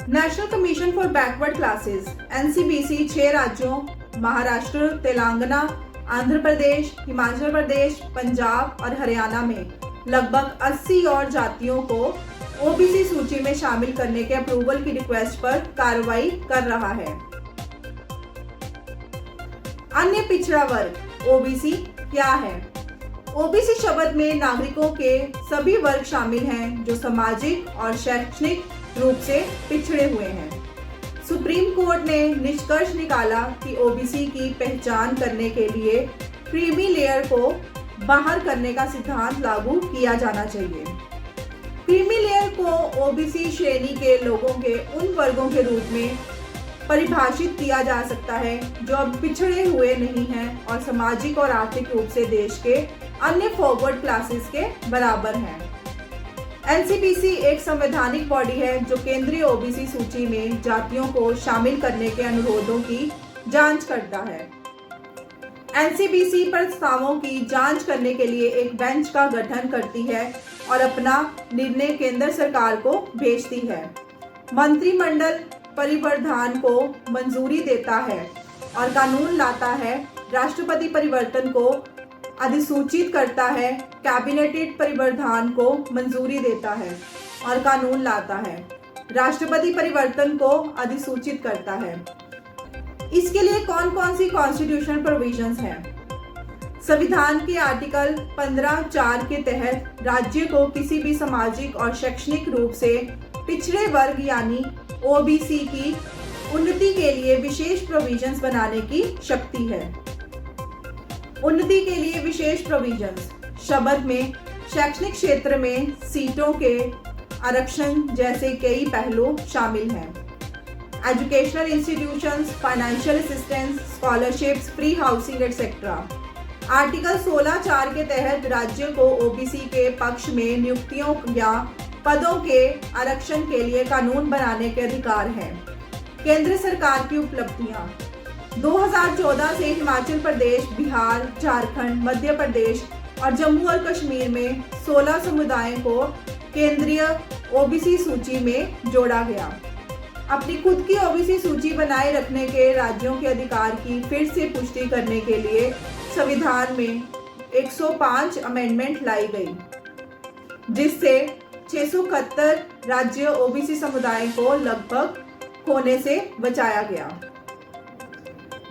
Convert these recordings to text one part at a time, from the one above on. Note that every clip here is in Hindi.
National commission for backward classes NCBC 6 राज्यों महाराष्ट्र, तेलंगाना, आंध्र प्रदेश, हिमाचल प्रदेश, पंजाब और हरियाणा में लगभग 80 और जातियों को ओबीसी सूची में शामिल करने के अप्रूवल की रिक्वेस्ट पर कार्रवाई कर रहा है। अन्य पिछड़ा वर्ग ओबीसी क्या है? ओबीसी शब्द में नागरिकों के सभी वर्ग शामिल हैं जो सामाजिक और शैक्षणिक रूप से पिछड़े हुए हैं। सुप्रीम कोर्ट ने निष्कर्ष निकाला कि ओबीसी की पहचान करने के लिए क्रीमी लेयर को बाहर करने का सिद्धांत लागू किया जाना चाहिए। क्रीमी लेयर को ओबीसी श्रेणी के लोगों के उन वर्गों के रूप में परिभाषित किया जा सकता है जो अब पिछड़े हुए नहीं हैं और सामाजिक और आर्थिक रूप से देश के अन्य फॉरवर्ड क्लासेस के बराबर हैं। एनसीबीसी एक संवैधानिक बॉडी है जो केंद्रीय ओबीसी सूची में जातियों को शामिल करने के अनुरोधों की जांच करता है। एनसीबीसी प्रस्तावों की जांच करने के लिए एक बेंच का गठन करती है और अपना निर्णय केंद्र सरकार को भेजती है। मंत्रिमंडल परिवर्तन को मंजूरी देता है और कानून लाता है। राष्ट्रपति परिवर्तन को अधिसूचित करता है। कैबिनेट परिवर्तन को मंजूरी देता है और कानून लाता है। राष्ट्रपति परिवर्तन को अधिसूचित करता है। इसके लिए कौन कौन सी कॉन्स्टिट्यूशनल प्रोविजंस हैं? संविधान के आर्टिकल 15(4) के तहत राज्य को किसी भी सामाजिक और शैक्षणिक रूप से पिछड़े वर्ग यानी ओबीसी की उन्नति के लिए विशेष प्रोविजंस बनाने की शक्ति है। उन्नति के लिए विशेष प्रोविजंस शब्द में शैक्षणिक क्षेत्र में सीटों के आरक्षण जैसे कई पहलू शामिल हैं। Educational institutions, financial assistance, scholarships, free housing etcetera. Article 16(4) के तहत राज्य को ओबीसी के पक्ष में नियुक्तियों या पदों के आरक्षण के लिए कानून बनाने के अधिकार हैं। केंद्र सरकार की उपलब्धियां 2014 से हिमाचल प्रदेश, बिहार, झारखंड, मध्य प्रदेश और जम्मू और कश्मीर में 16 समुदायों को केंद्रीय ओबीसी सूची में जोड़ा गया। अपनी खुद की ओबीसी सूची बनाए रखने के राज्यों के अधिकार की फिर से पुष्टि करने के लिए संविधान में 105 अमेंडमेंट लाई गई, जिससे 671 राज्य ओबीसी समुदाय को लगभग खोने से बचाया गया।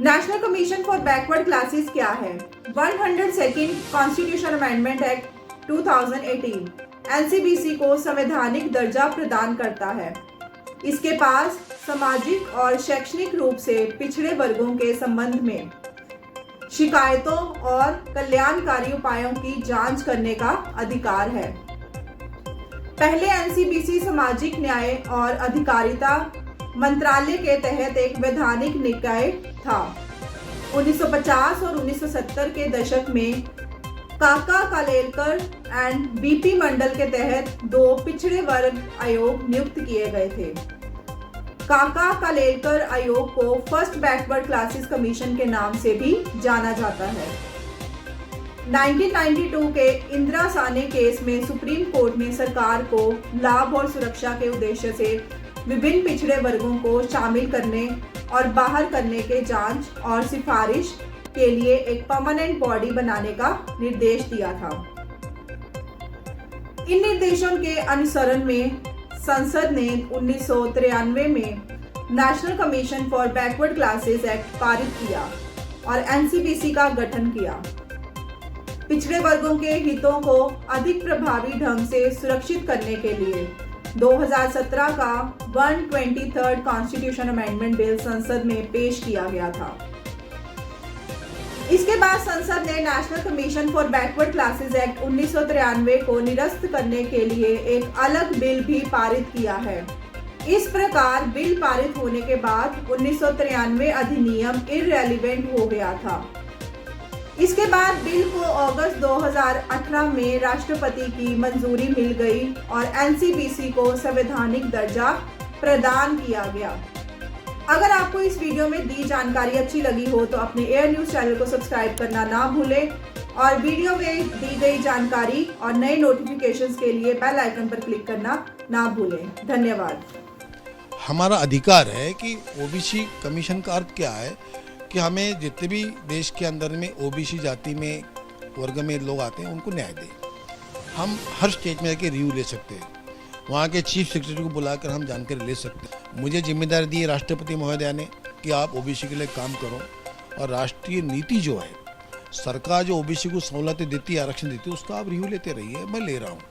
National commission for backward classes क्या है? 102nd constitution amendment act 2018 NCBC को संवैधानिक दर्जा प्रदान करता है। इसके पास सामाजिक और शैक्षणिक रूप से पिछड़े वर्गों के संबंध में शिकायतों और कल्याणकारी उपायों की जांच करने का अधिकार है। पहले एनसीबीसी सामाजिक न्याय और अधिकारिता मंत्रालय के तहत एक वैधानिक निकाय था। 1950 और 1970 के दशक में काका कालेलकर एंड बीपी मंडल के तहत 2 पिछड़े वर्ग आयोग नियुक्त किए गए थे। काका कालेलकर आयोग को फर्स्ट बैकवर्ड क्लासेस कमीशन के नाम से भी जाना जाता है। 1992 के इंदिरा साने केस में सुप्रीम कोर्ट ने सरकार को लाभ और सुरक्षा के उद्देश्य से विभिन्न पिछड़े वर्गों को शामिल करने और बाहर करने के जांच और सिफारिश के लिए एक परमानेंट बॉडी बनाने का निर्देश दिया था। इन निर्देशों के अनुसरण में संसद ने 1993 में national commission for backward classes act पारित किया और एनसीबीसी का गठन किया। पिछड़े वर्गों के हितों को अधिक प्रभावी ढंग से सुरक्षित करने के लिए 2017 का 123rd कॉन्स्टिट्यूशन अमेंडमेंट बिल संसद में पेश किया गया था। इसके बाद संसद ने national commission for backward classes act 1993 को निरस्त करने के लिए एक अलग बिल भी पारित किया है। इस प्रकार बिल पारित होने के बाद 1993 अधिनियम इररेलेवेंट हो गया था। इसके बाद बिल को अगस्त 2018 में राष्ट्रपति की मंजूरी मिल गई और एनसीबीसी को संवैधानिक दर्जा प्रदान किया गया। अगर आपको इस वीडियो में दी जानकारी अच्छी लगी हो तो अपने एयर न्यूज चैनल को सब्सक्राइब करना ना भूलें और वीडियो में दी गई जानकारी और नए नोटिफिकेशंस के लिए बेल आइकन पर क्लिक करना ना भूलें। धन्यवाद। हमारा अधिकार है कि ओबीसी कमीशन का अर्थ क्या है कि हमें जितने भी देश के अंदर में ओबीसी जाति में वर्ग में लोग आते हैं उनको न्याय दें। हम हर स्टेट में जाके रिव्यू ले सकते हैं, वहाँ के चीफ सेक्रेटरी को बुलाकर हम जानकारी ले सकते हैं। मुझे जिम्मेदारी दी है राष्ट्रपति महोदया ने कि आप ओबीसी के लिए काम करो, और राष्ट्रीय नीति जो है, सरकार जो ओबीसी को सहूलतें देती है, आरक्षण देती है, उसका आप रिव्यू लेते रहिए। मैं ले रहा हूँ।